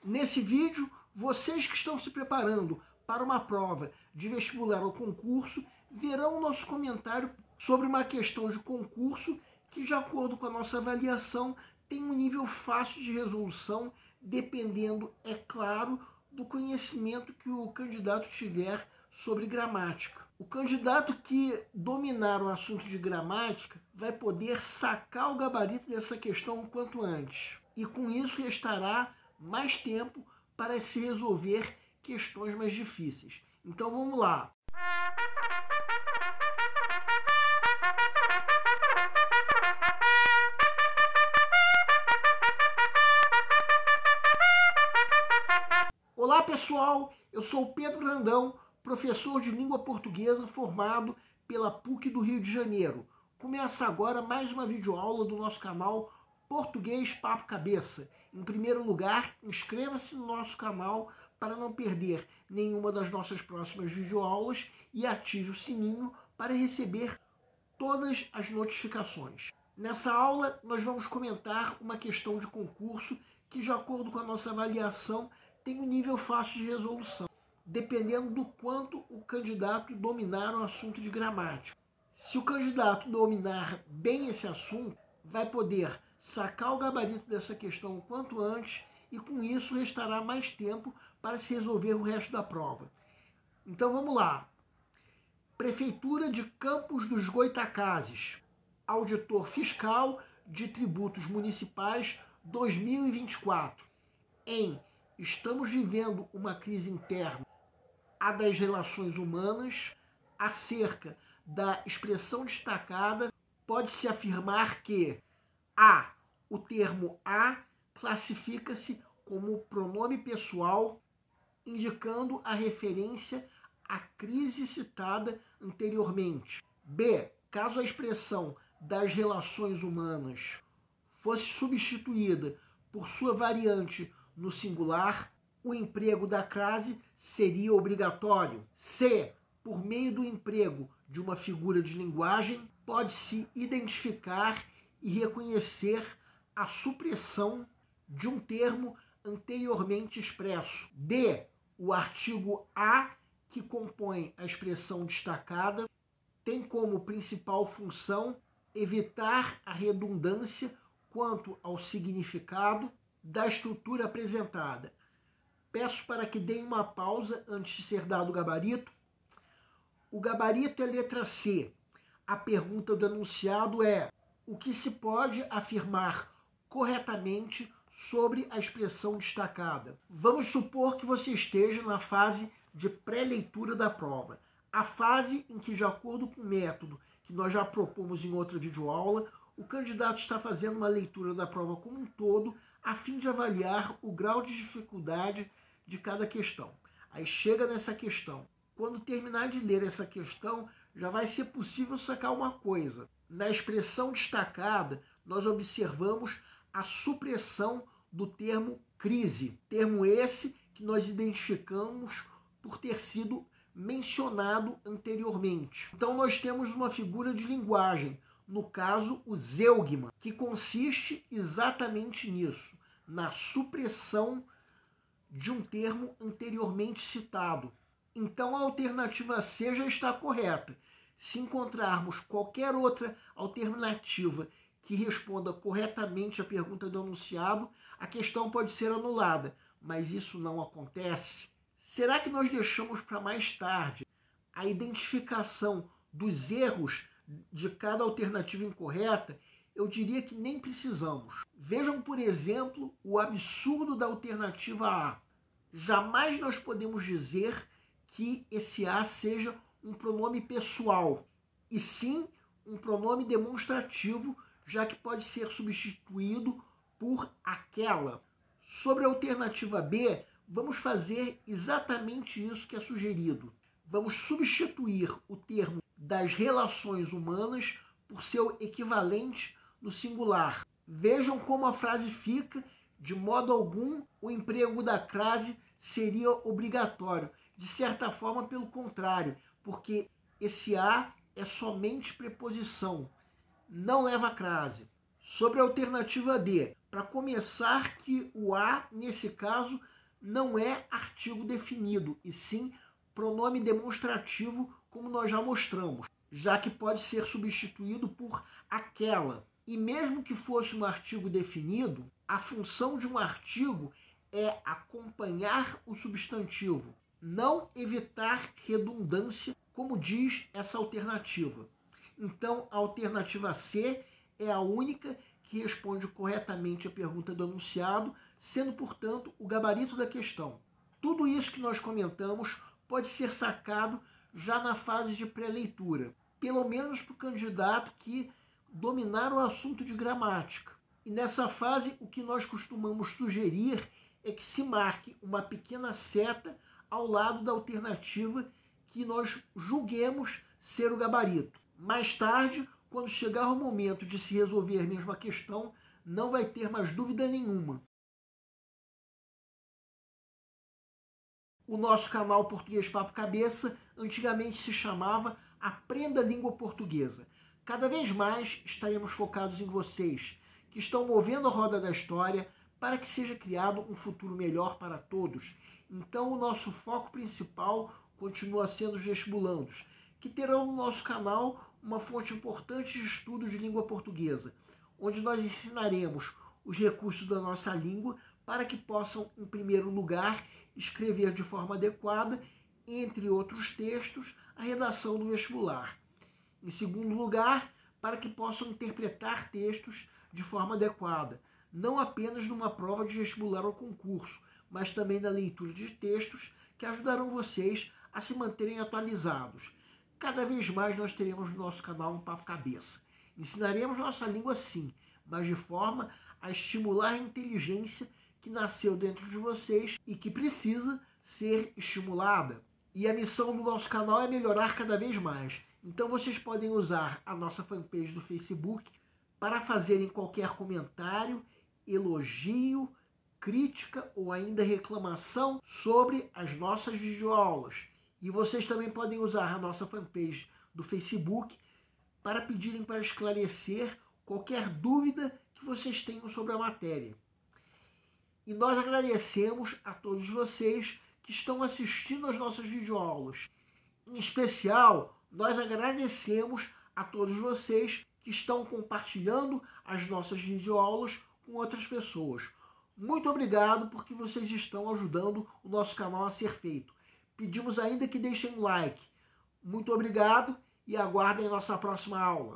Nesse vídeo, vocês que estão se preparando para uma prova de vestibular ou concurso, verão o nosso comentário sobre uma questão de concurso que, de acordo com a nossa avaliação, tem um nível fácil de resolução, dependendo, é claro, do conhecimento que o candidato tiver sobre gramática. O candidato que dominar o assunto de gramática vai poder sacar o gabarito dessa questão o quanto antes. E com isso restará mais tempo para se resolver questões mais difíceis. Então vamos lá. Olá pessoal, eu sou o Pedro Grandão, professor de língua portuguesa formado pela PUC do Rio de Janeiro. Começa agora mais uma videoaula do nosso canal Português Papo Cabeça. Em primeiro lugar, inscreva-se no nosso canal para não perder nenhuma das nossas próximas videoaulas e ative o sininho para receber todas as notificações. Nessa aula, nós vamos comentar uma questão de concurso que, de acordo com a nossa avaliação, tem um nível fácil de resolução, dependendo do quanto o candidato dominar o assunto de gramática. Se o candidato dominar bem esse assunto, vai poder sacar o gabarito dessa questão o quanto antes e com isso restará mais tempo para se resolver o resto da prova. Então vamos lá. Prefeitura de Campos dos Goytacazes, auditor fiscal de tributos municipais 2024. Estamos vivendo uma crise interna, a das relações humanas, acerca da expressão destacada, pode-se afirmar que o termo a classifica-se como pronome pessoal, indicando a referência à crise citada anteriormente. B, caso a expressão das relações humanas fosse substituída por sua variante no singular, o emprego da crase seria obrigatório. C, por meio do emprego de uma figura de linguagem, pode-se identificar e reconhecer a supressão de um termo anteriormente expresso. D, o artigo A, que compõe a expressão destacada, tem como principal função evitar a redundância quanto ao significado da estrutura apresentada. Peço para que deem uma pausa antes de ser dado o gabarito. O gabarito é letra C. A pergunta do enunciado é: o que se pode afirmar corretamente sobre a expressão destacada? Vamos supor que você esteja na fase de pré-leitura da prova. A fase em que, de acordo com o método que nós já propomos em outra videoaula, o candidato está fazendo uma leitura da prova como um todo, a fim de avaliar o grau de dificuldade de cada questão. Aí chega nessa questão. Quando terminar de ler essa questão, já vai ser possível sacar uma coisa. Na expressão destacada, nós observamos a supressão do termo crise. Termo esse que nós identificamos por ter sido mencionado anteriormente. Então nós temos uma figura de linguagem, no caso o zeugma, que consiste exatamente nisso, na supressão de um termo anteriormente citado. Então a alternativa C já está correta. Se encontrarmos qualquer outra alternativa que responda corretamente à pergunta do enunciado, a questão pode ser anulada, mas isso não acontece. Será que nós deixamos para mais tarde a identificação dos erros de cada alternativa incorreta? Eu diria que nem precisamos. Vejam, por exemplo, o absurdo da alternativa A. Jamais nós podemos dizer que esse A seja um pronome pessoal, e sim um pronome demonstrativo, já que pode ser substituído por aquela. Sobre a alternativa B, vamos fazer exatamente isso que é sugerido. Vamos substituir o termo das relações humanas por seu equivalente no singular. Vejam como a frase fica: de modo algum o emprego da crase seria obrigatório. De certa forma, pelo contrário, porque esse a é somente preposição, não leva crase. Sobre a alternativa D, para começar, que o a, nesse caso, não é artigo definido, e sim pronome demonstrativo, como nós já mostramos, já que pode ser substituído por aquela. E mesmo que fosse um artigo definido, a função de um artigo é acompanhar o substantivo, não evitar redundância, como diz essa alternativa. Então, a alternativa C é a única que responde corretamente a pergunta do enunciado, sendo, portanto, o gabarito da questão. Tudo isso que nós comentamos pode ser sacado já na fase de pré-leitura, pelo menos para o candidato que dominar o assunto de gramática. E nessa fase, o que nós costumamos sugerir é que se marque uma pequena seta ao lado da alternativa que nós julguemos ser o gabarito. Mais tarde, quando chegar o momento de se resolver mesmo a questão, não vai ter mais dúvida nenhuma. O nosso canal Português Papo Cabeça antigamente se chamava Aprenda a Língua Portuguesa. Cada vez mais estaremos focados em vocês, que estão movendo a roda da história para que seja criado um futuro melhor para todos. Então, o nosso foco principal continua sendo os vestibulandos, que terão no nosso canal uma fonte importante de estudos de língua portuguesa, onde nós ensinaremos os recursos da nossa língua para que possam, em primeiro lugar, escrever de forma adequada, entre outros textos, a redação do vestibular. Em segundo lugar, para que possam interpretar textos de forma adequada, não apenas numa prova de vestibular ou concurso, mas também na leitura de textos que ajudarão vocês a se manterem atualizados. Cada vez mais nós teremos no nosso canal um Papo Cabeça. Ensinaremos nossa língua sim, mas de forma a estimular a inteligência que nasceu dentro de vocês e que precisa ser estimulada. E a missão do nosso canal é melhorar cada vez mais. Então vocês podem usar a nossa fanpage do Facebook para fazerem qualquer comentário, elogio, crítica ou ainda reclamação sobre as nossas videoaulas. E vocês também podem usar a nossa fanpage do Facebook para pedirem para esclarecer qualquer dúvida que vocês tenham sobre a matéria. E nós agradecemos a todos vocês que estão assistindo às nossas videoaulas. Em especial, nós agradecemos a todos vocês que estão compartilhando as nossas videoaulas com outras pessoas. Muito obrigado porque vocês estão ajudando o nosso canal a ser feito. Pedimos ainda que deixem um like. Muito obrigado e aguardem a nossa próxima aula.